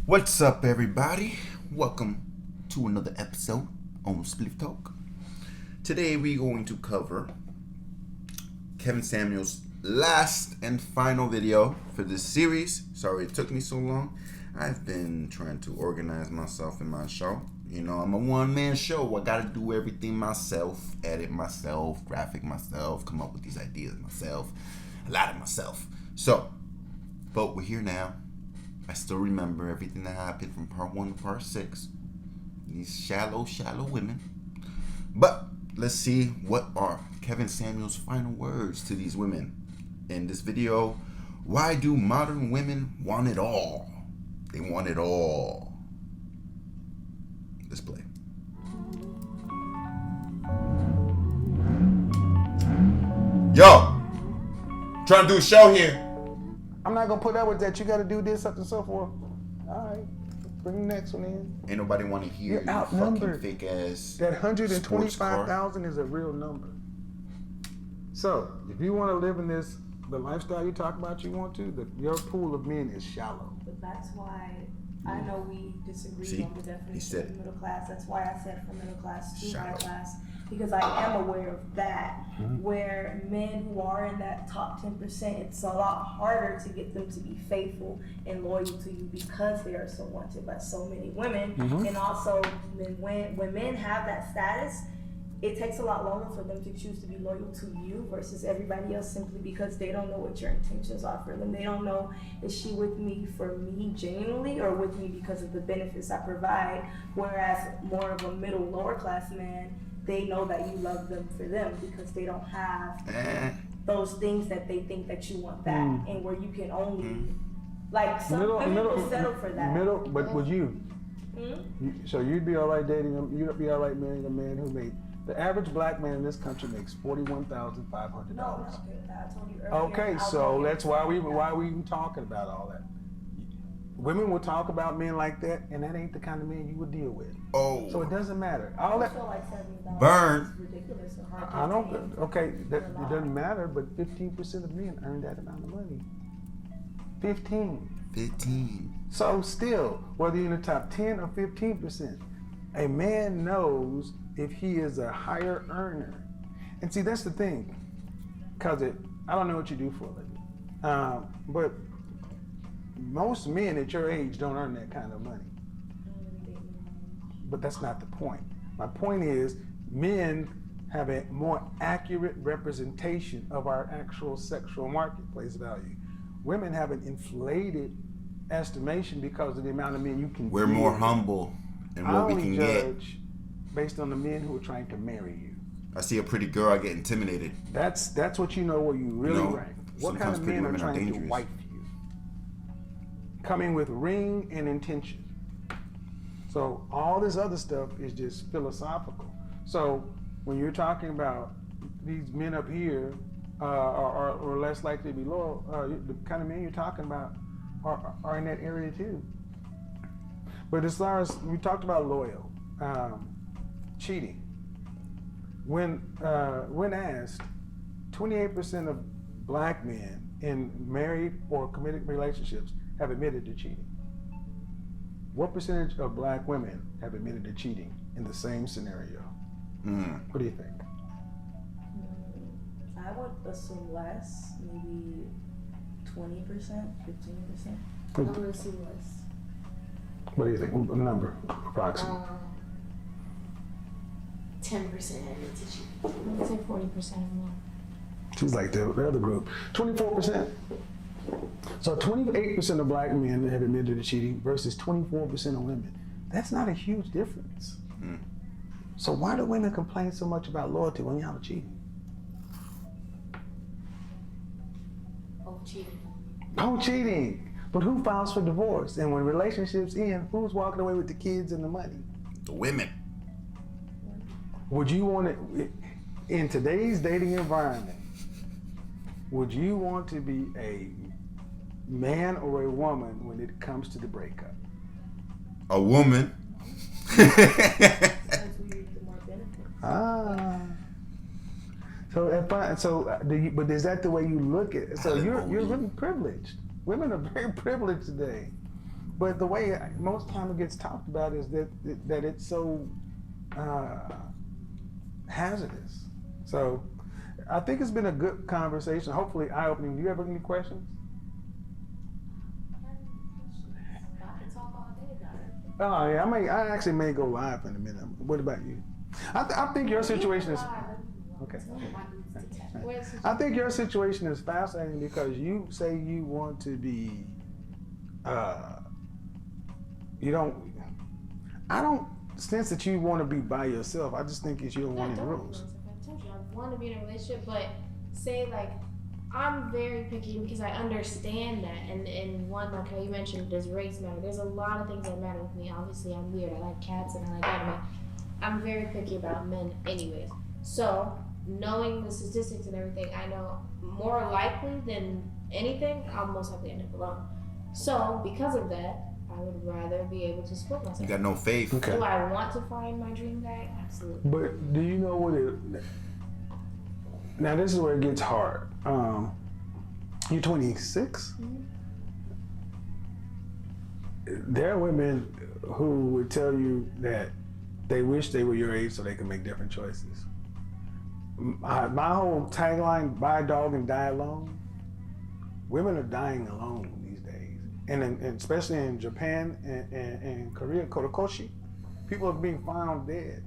What's up, everybody? Welcome to another episode on Spliff Talk. Today we're going to cover Kevin Samuels' last and final video for this series. Sorry it took me so long. I've been trying to organize myself in my show. You know, I'm a one-man show. I gotta do everything myself, edit myself, graphic myself, come up with these ideas myself, a lot of myself. But we're here now. I still remember everything that happened from part 1 to part 6. These shallow women. But let's see what are Kevin Samuels' final words to these women in this video. Why do modern women want it all? They want it all. Let's play. Yo! Trying to do a show here. I'm not gonna put up with that. You gotta do this, such and so forth. All right, bring the next one in. Ain't nobody want to hear You're you outnumbered. fucking fake ass. That 125,000 is a real number. So, if you want to live in the lifestyle you talk about, you want to, your pool of men is shallow. But that's why I know we disagree See, on the he definition said of middle class. That's why I said from middle class to high Shallow. class, because I am aware of that. Where men who are in that top 10%, it's a lot harder to get them to be faithful and loyal to you because they are so wanted by so many women. And also, when men have that status, it takes a lot longer for them to choose to be loyal to you versus everybody else, simply because they don't know what your intentions are for them. They don't know, is she with me for me genuinely or with me because of the benefits I provide? Whereas more of a middle lower class man, they know that you love them for them because they don't have those things that they think that you want back, and where you can only like some women will settle for that. But would you? So you'd be all right dating him. You'd be all right marrying a man who made the average black man in this country makes $41,500. No, I told you earlier. Okay, so that's why we even talking about all that. Women will talk about men like that, and that ain't the kind of man you would deal with. Oh. So it doesn't matter. All that. I feel like $70 Burn. is ridiculous and hard to I don't. attain. Okay, that it doesn't matter. But 15% of men earn that amount of money. 15. So still, whether you're in the top 10 or 15%, a man knows if he is a higher earner. And see, that's the thing, cause I don't know what you do for a living, but most men at your age don't earn that kind of money. But that's not the point. My point is, men have a more accurate representation of our actual sexual marketplace value. Women have an inflated estimation because of the amount of men you can We're deal more with. humble in I what we only can get. judge based on the men who are trying to marry you. I see a pretty girl, I get intimidated. That's what you know where you really No, rank. What kind sometimes of pretty men are women are trying to dangerous. wife you? Coming with ring and intention. So all this other stuff is just philosophical. So when you're talking about these men up here are less likely to be loyal, the kind of men you're talking about are in that area too. But as far as we talked about loyal, cheating. When asked, 28% of black men in married or committed relationships have admitted to cheating. What percentage of black women have admitted to cheating in the same scenario? What do you think? I would assume less, maybe 20%, 15%. I'm gonna assume less. What do you think? A number, approximately. 10% admit to cheating. I would say 40% or more. She's like the other group. 24%. So 28% of black men have admitted to cheating versus 24% of women. That's not a huge difference. So why do women complain so much about loyalty when y'all are cheating? Oh, cheating. Oh, cheating. But who files for divorce? And when relationships end, who's walking away with the kids and the money? The women. Would you want to, in today's dating environment, would you want to be a man or a woman when it comes to the breakup? A woman. That's who you reap the more benefits. But is that the way you look at it? So you're Hallelujah. really privileged. Women are very privileged today. But the way most time it gets talked about is that it's so hazardous. So I think it's been a good conversation. Hopefully eye-opening. Do you have any questions? I can talk all day about it. Oh yeah, I actually may go live in a minute. What about you? I think your situation is okay. I think your situation is fascinating because you say you want to be. I don't sense that you want to be by yourself. I just think it's you don't want any rules. I told you I want to be in a relationship, but say like I'm very picky because I understand that. And one, like how you mentioned, does race matter? There's a lot of things that matter with me. Obviously, I'm weird. I like cats and I like anime. I'm very picky about men, anyways. So knowing the statistics and everything, I know more likely than anything, I'll most likely end up alone. So because of that, I would rather be able to split myself. You got no faith. Okay. Do I want to find my dream guy? Absolutely. But do you know what it? Now this is where it gets hard. You're 26. Mhm. There are women who would tell you that they wish they were your age so they could make different choices. My whole tagline: "Buy a dog and die alone." Women are dying alone these days, and especially in Japan and Korea, Kotokoshi, people are being found dead.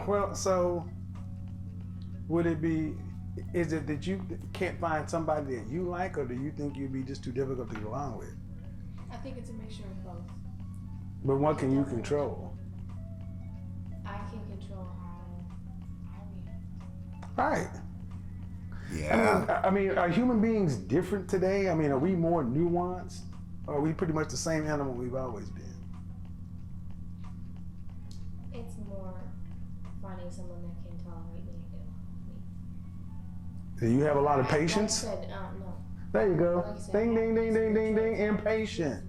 Well, so would it be? Is it that you can't find somebody that you like, or do you think you'd be just too difficult to get along with? I think it's a mixture of both. But what can you control? I can control how I react. Right. Yeah. I mean, are human beings different today? I mean, are we more nuanced? Or are we pretty much the same animal we've always been? It's more finding someone that can tolerate me and get along with me. Do you have a lot of Like I patience? said, no. There you go. Like I said, Ding, ding, ding, ding, ding, ding. Impatient.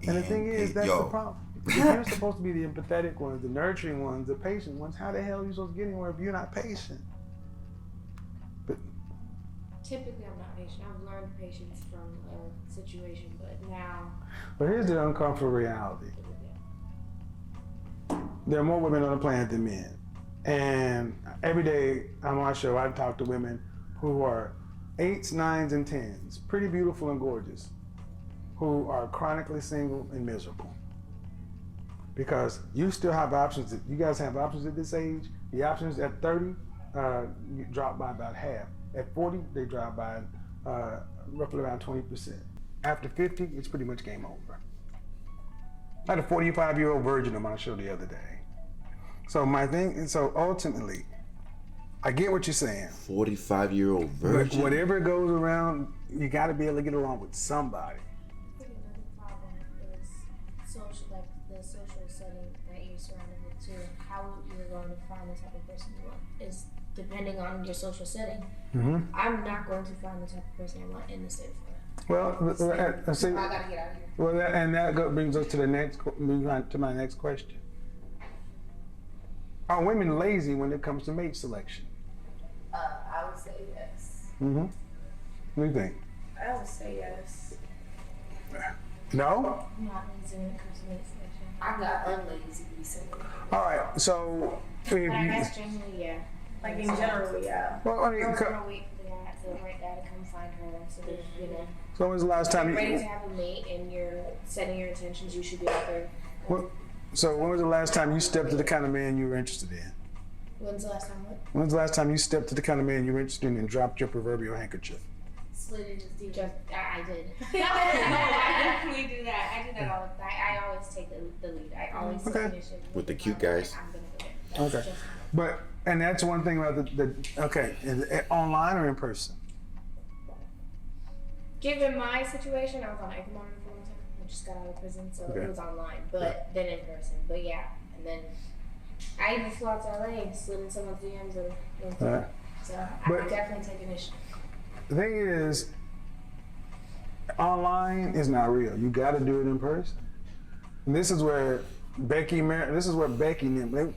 And the thing is, that's the problem. If you're supposed to be the empathetic ones, the nurturing ones, the patient ones, how the hell are you supposed to get anywhere if you're not patient? Typically, I'm not patient. I've learned patience from a situation, but now. But here's the uncomfortable reality. There are more women on the planet than men. And every day on my show, I talk to women who are 8s, 9s, and 10s, pretty beautiful and gorgeous, who are chronically single and miserable. Because you still have options. You guys have options at this age. The options at 30 drop by about half. At 40, they drop by roughly around 20%. After 50, it's pretty much game over. I had a 45-year-old virgin on my show the other day. So ultimately, I get what you're saying. 45-year-old virgin. But whatever goes around, you got to be able to get along with somebody. I think another problem is social, like the social setting that you're surrounded with too. How you're going to find the type of person you want is depending on your social setting. Mm-hmm. I'm not going to find the type of person I want in the state of Florida. Well, see, I gotta get out of here. well, that brings us to my next question. Are women lazy when it comes to mate selection? I would say yes. Mm-hmm. What do you think? I would say yes. No? I'm not lazy when it comes to mate selection. I got unlazy recently. All right. So, if But you, I guess generally, yeah. Like in general, yeah. well, I mean, Girls gonna wait for the right guy to come find her. So that, you know, so when's the last time you're ready to you? have a mate and you're setting your intentions. You should be out there. So when was the last time you stepped to the kind of man you were interested in? When's the last time? What? When's the last time you stepped to the kind of man you were interested in and dropped your proverbial handkerchief? Slid in his DM. Just I did. No, I definitely do that. I do that all the time. I always take the lead. I always take Okay. initiative. With the cute I'm guys. gonna go there. That's Okay. just- But and that's one thing about online or in person. Given my situation, I was on ankle monitor for a long time. I just got out of prison, so Okay. it was online, but then in person. But yeah, and then I even flew out to LA and slid in someone's DMs and went through Right. it. So But- I would definitely take initiative. The thing is, online is not real. You got to do it in person. And this is where Becky, and them,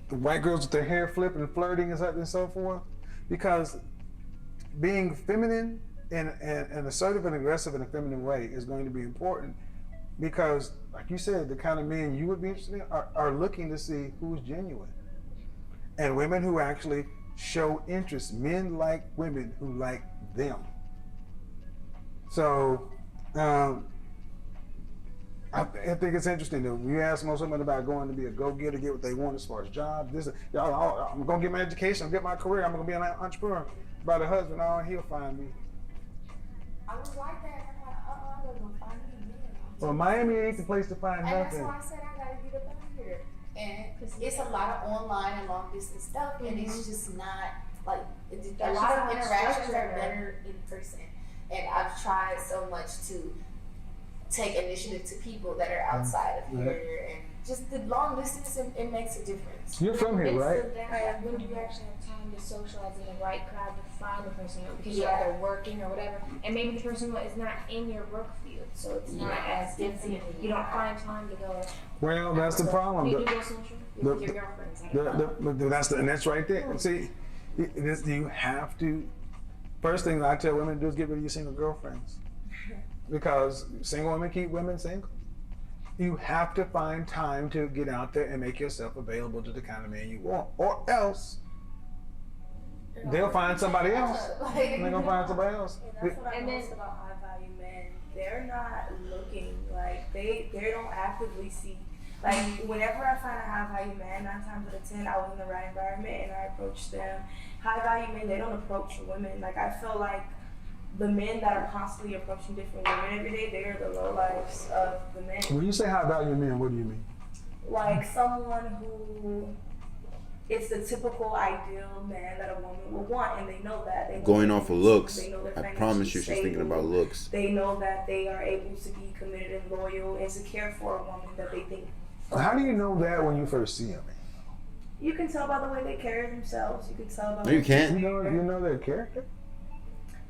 the white girls with their hair flipping and flirting and so forth, because being feminine in an assertive and aggressive and a feminine way is going to be important because, like you said, the kind of men you would be interested in are looking to see who's genuine. And women who actually show interest. Men like women who like them. So, I think it's interesting that when you ask most women about going to be a go-getter, get what they want as far as jobs. I'm going to get my education, I'm going to get my career, I'm going to be an entrepreneur. About a husband, he'll find me. I was like that. I'm like, I'm gonna find me a man. Well, Miami ain't the place to find And that's nothing. why I said I gotta get up out here. And it's a lot of online and long distance stuff, and it's just not like a lot of interactions are better in person. And I've tried so much to take initiative to people that are outside of here, and just the long distance, it makes a difference. You're from here, It's right? the that when do you actually have time to socialize in the right crowd to find the person because you're either working or whatever, and maybe the person is not in your work field, so it's not as intimate. You don't find time to go. Well, that's the problem. You do go social with your girlfriends. I don't know. And that's right there. See, you have to. First thing I tell women to do is get rid of your single girlfriends, because single women keep women single. You have to find time to get out there and make yourself available to the kind of man you want, or else they'll find somebody else. They're gonna find somebody else. And that's what I noticed about high value men. They're not looking, like they don't actively seek. Like whenever I find a high value man, 9 times out of 10, I was in the right environment and I approached them. High value men, they don't approach women. Like I feel like the men that are constantly approaching different women every day, they are the lowlifes of the men. When you say high value men, what do you mean? Like someone who it's the typical ideal man that a woman would want, and they know that. They know Going off of looks, they know they're I promise you, she's financially thinking about stable. looks. They know that they are able to be committed and loyal and to care for a woman that they think. How do you know that when you first see them? You can tell by the way they carry themselves. You can tell by. No, you can't. You know their character?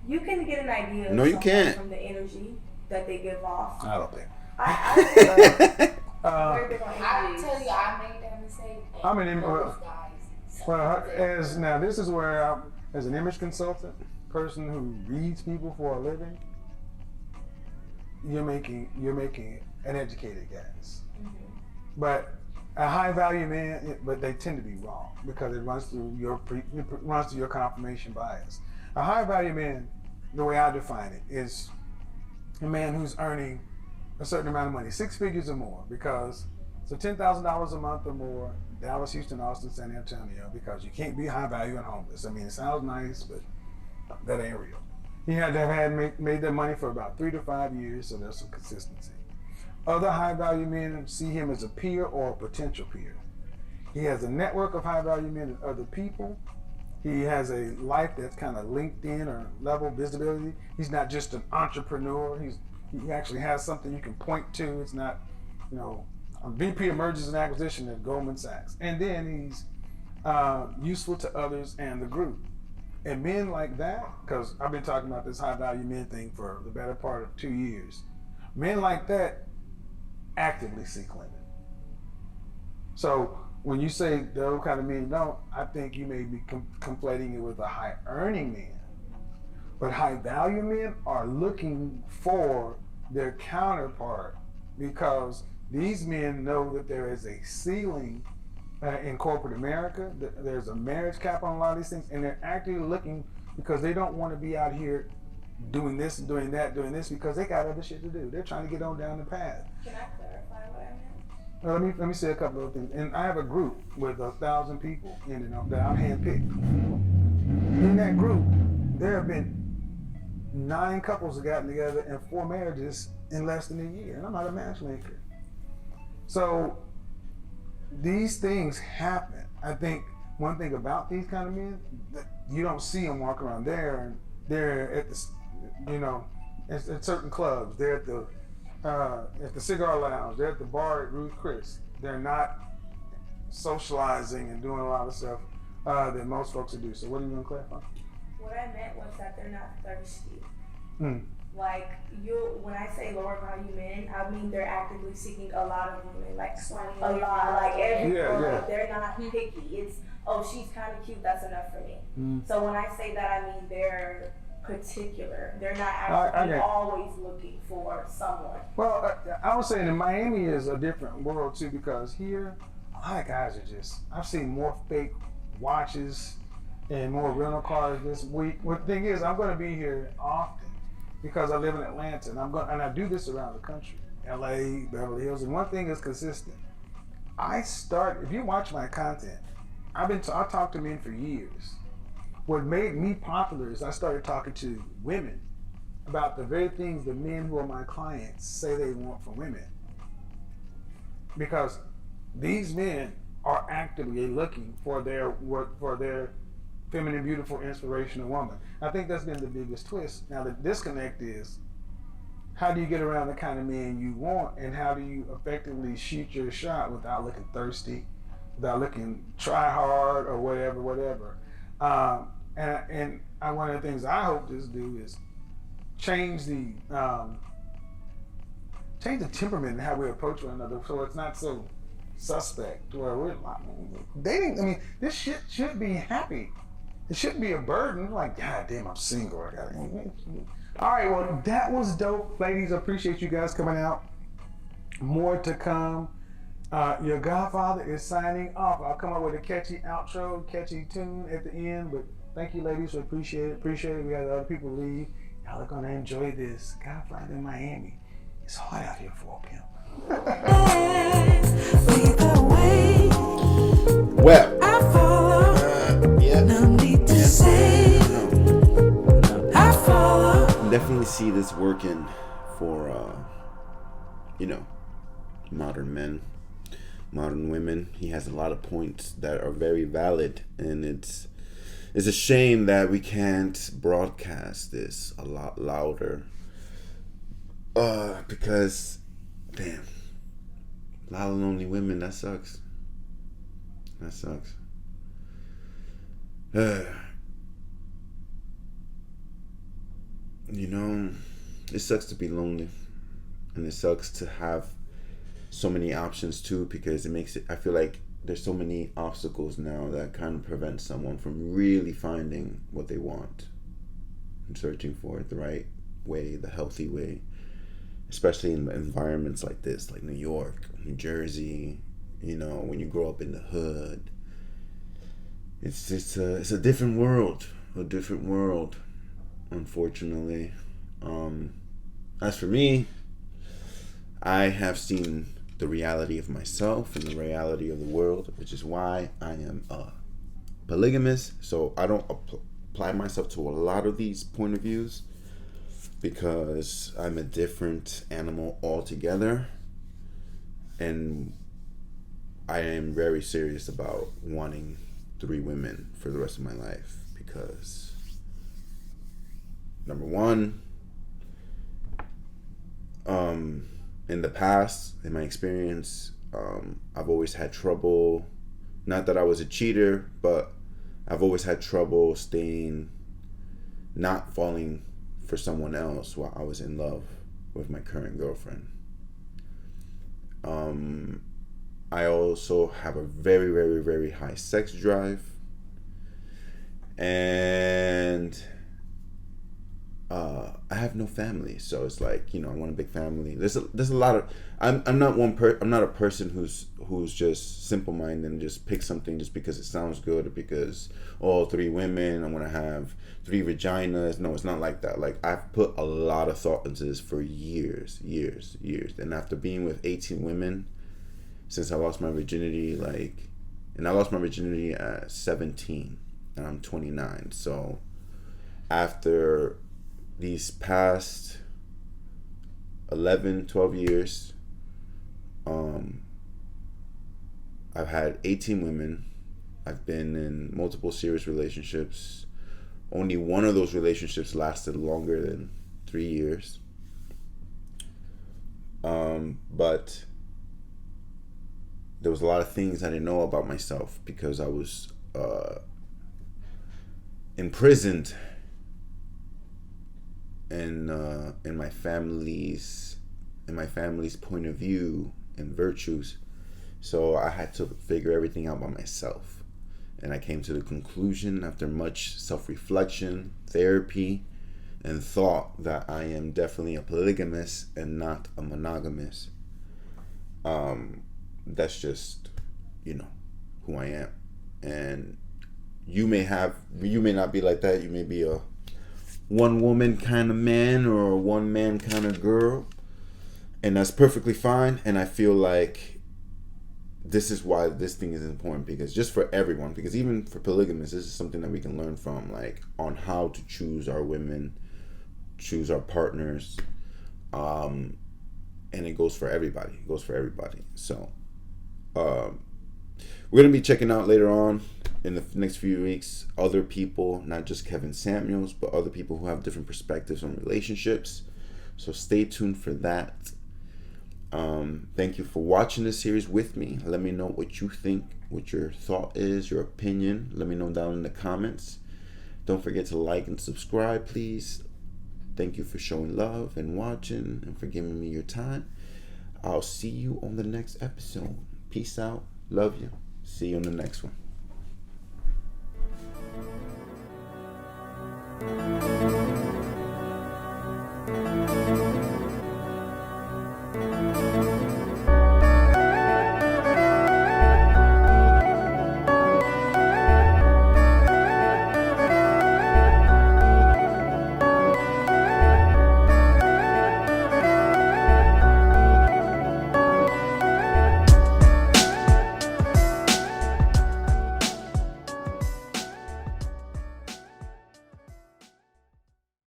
You can get an idea. Of No, you someone can't. From the energy that they give off. I don't think. Very big on I energies. tell you, I made that mistake. And I mean, those guys. Well, now this is where, as an image consultant, person who reads people for a living, you're making an educated guess. But a high value man, but they tend to be wrong because it runs through your confirmation bias. A high value man, the way I define it, is a man who's earning a certain amount of money, 6 figures or more, because so $10,000 a month or more, Dallas, Houston, Austin, San Antonio, because you can't be high value and homeless. I mean, it sounds nice, but that ain't real. He had to have made that money for about 3 to 5 years, so there's some consistency. Other high value men see him as a peer or a potential peer. He has a network of high value men and other people. He has a life that's kind of LinkedIn or level visibility. He's not just an entrepreneur. He actually has something you can point to. It's not, a VP of Mergers and Acquisition at Goldman Sachs. And then he's useful to others and the group. And men like that, because I've been talking about this high value men thing for the better part of 2 years. Men like that actively seek women. So when you say those kind of men don't, I think you may be conflating it with a high earning man. But high value men are looking for their counterpart because these men know that there is a ceiling in corporate America. There's a marriage cap on a lot of these things, and they're actively looking because they don't want to be out here doing this and doing that, doing this because they got other shit to do. They're trying to get on down the path. Can I clarify what I meant? Let me say a couple of things. And I have a group with 1,000 people in it that I've handpicked. In that group, there have been 9 couples that gotten together and 4 marriages in less than a year. And I'm not a matchmaker. So these things happen. I think one thing about these kind of men, that you don't see them walk around there, and they're at the, at certain clubs. They're at the cigar lounge. They're at the bar at Ruth Chris. They're not socializing and doing a lot of stuff that most folks would do. So what are you going to clarify? What I meant was that they're not thirsty. Mm. Like when I say lower value men, I mean they're actively seeking a lot of women, like a lot, like every girl. Yeah. Like, they're not picky. It's she's kind of cute, that's enough for me. Mm. So when I say that, I mean they're particular. They're not I actually get- always looking for someone. Well, I was saying in Miami is a different world too, because here a lot of guys are just. I've seen more fake watches and more rental cars this week. Well, the thing is, I'm going to be here often because I live in Atlanta, and I do this around the country, LA, Beverly Hills. And one thing is consistent. If you watch my content, I talked to men for years. What made me popular is I started talking to women about the very things the men who are my clients say they want from women. Because these men are actively looking for their feminine, beautiful, inspirational woman. I think that's been the biggest twist. Now the disconnect is, how do you get around the kind of man you want, and how do you effectively shoot your shot without looking thirsty, without looking try hard or whatever. And one of the things I hope to do is change the temperament and how we approach one another, so it's not so suspect where we're like dating. I mean, this shit should be happy. It shouldn't be a burden. Like, God damn, I'm single. I got. All right, well, that was dope, ladies. I appreciate you guys coming out. More to come. Your Godfather is signing off. I'll come up with a catchy outro, catchy tune at the end. But thank you, ladies. We appreciate it. We got other people leave. Y'all are gonna enjoy this. Godfather in Miami. It's hot out here for a pimp. Well, definitely see this working for modern men, modern women. He has a lot of points that are very valid, and it's a shame that we can't broadcast this a lot louder, because damn, a lot of lonely women. That sucks. It sucks to be lonely, and it sucks to have so many options too, because I feel like there's so many obstacles now that kind of prevent someone from really finding what they want and searching for it the right way, the healthy way, especially in environments like this, like New York, New Jersey. When you grow up in the hood, it's a different world, unfortunately. As for me, I have seen the reality of myself and the reality of the world, which is why I am a polygamist. So I don't apply myself to a lot of these point of views, because I'm a different animal altogether, and I am very serious about wanting 3 women for the rest of my life, because number one, in the past, in my experience, I've always had trouble, not that I was a cheater, but I've always had trouble not falling for someone else while I was in love with my current girlfriend. I also have a very, very, very high sex drive, and I have no family, so it's like, I want a big family. There's a lot of I'm not a person who's just simple-minded and just pick something just because it sounds good, or because 3 women, I want to have 3 vaginas. No, it's not like that. Like, I've put a lot of thought into this for years, and after being with 18 women since I lost my virginity, and I lost my virginity at 17, and I'm 29. So after these past 11, 12 years, I've had 18 women. I've been in multiple serious relationships. Only one of those relationships lasted longer than 3 years. But there was a lot of things I didn't know about myself, because I was imprisoned in my family's point of view and virtues. So I had to figure everything out by myself, and I came to the conclusion, after much self-reflection, therapy, and thought that I am definitely a polygamist and not a monogamist. That's just, who I am. And you may not be like that. You may be a one woman kind of man or a one man kind of girl, and that's perfectly fine. And I feel like this is why this thing is important, because just for everyone, because even for polygamists, this is something that we can learn from, like on how to choose our women, choose our partners, and it goes for everybody. So we're gonna be checking out later on in the next few weeks other people, not just Kevin Samuels, but other people who have different perspectives on relationships. So stay tuned for that. Thank you for watching this series with me. Let me know what you think, what your thought is, your opinion. Let me know down in the comments. Don't forget to like and subscribe, please. Thank you for showing love and watching and for giving me your time. I'll see you on the next episode. Peace out. Love you. See you on the next one.